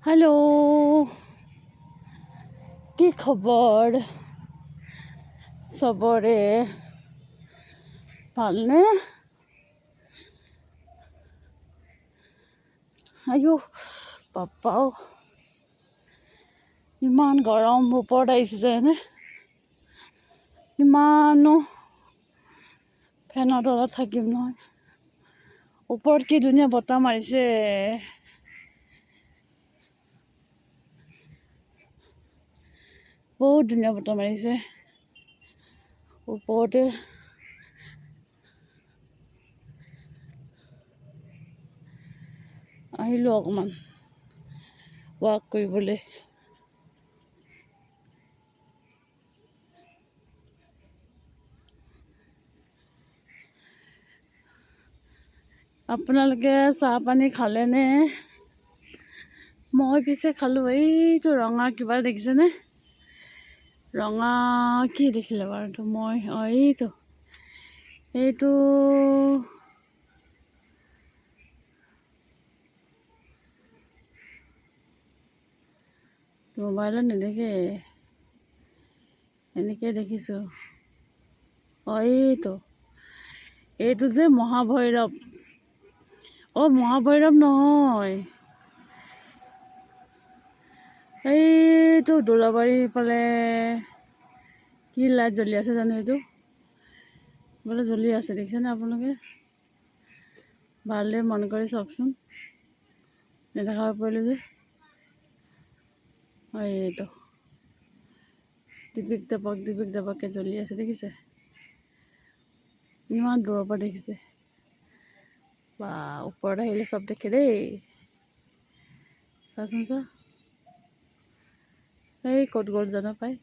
hello কি খবৰ চবৰে ভালনে আয়ো পাপাও ইমান গৰম ওপৰত আহিছোঁ যেনে ইমানো ফেনৰ তলত থাকিম নহয় ওপৰত কি ধুনীয়া বতাহ মাৰিছে বহুত ধুনীয়া বতাহ মাৰিছে ওপৰতে আহিলোঁ অকণমান ৱাক কৰিবলৈ আপোনালোকে চাহ পানী খালেনে মই পিছে খালোঁ এইটো ৰঙা কিবা দেখিছেনে ৰঙা কি দেখিলে বাৰু মই এইটো মোবাইলত নেদেখে এনেকৈ দেখিছোঁ এইটো যে মহাভৈৰৱ মহাভৈৰৱ নহয় এইটো দোলাবাৰী ফালে কি লাইট জ্বলি আছে জানো এইটো বোলে জ্বলি আছে দেখিছেনে আপোনালোকে ভালদৰে মন কৰি চাওকচোন নেদেখা হৈ পৰিলোঁ যে এইটো দিপিক দাপককৈ জ্বলি আছে দেখিছে ইমান দূৰৰ পৰা দেখিছে বা ওপৰত আহিলে চব দেখে দেই চাচোন চা এই ক'ত গ'ল জানো পাই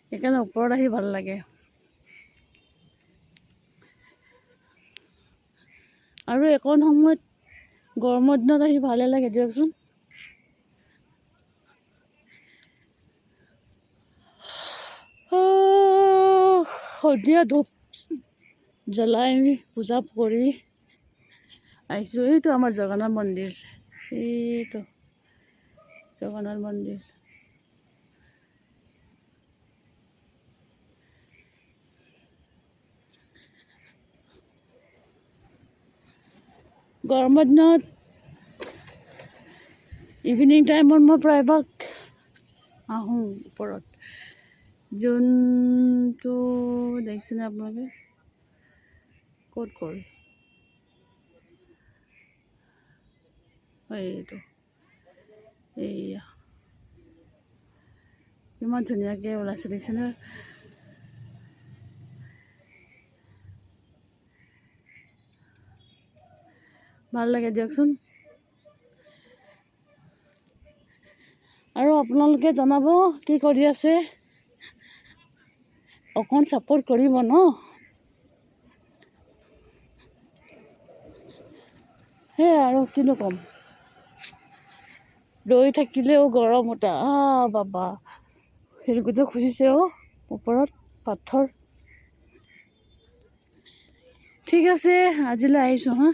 সেইকাৰণে ওপৰত আহি ভাল লাগে আৰু একণ সময়ত গৰমৰ দিনত আহি ভালে লাগে দিয়কচোন সন্ধিয়া ধূপ জ্বলাই পূজা কৰি আহিছোঁ এইটো আমাৰ জগন্নাথ মন্দিৰ এইটো জগন্নাথ মন্দিৰ গৰমৰ দিনত ইভিনিং টাইমত মই প্ৰায়ভাগ আহোঁ ওপৰত যোনটো দেখিছেনে আপোনালোকে ক'ত গ'ল এইটো এইয়া ইমান ধুনীয়াকৈ ওলাইছে দেখিছেনে ভাল লাগে দিয়কচোন আৰু আপোনালোকে জনাব কি কৰি আছে অকণ ছাপোৰ্ট কৰিব ন সেয়াই আৰু কিনো ক'ম দৌৰি থাকিলেও গৰম উঠা বাবা শিলগুটি খুজিছে ওপৰত পাথৰ ঠিক আছে আজিলৈ আহিছোঁ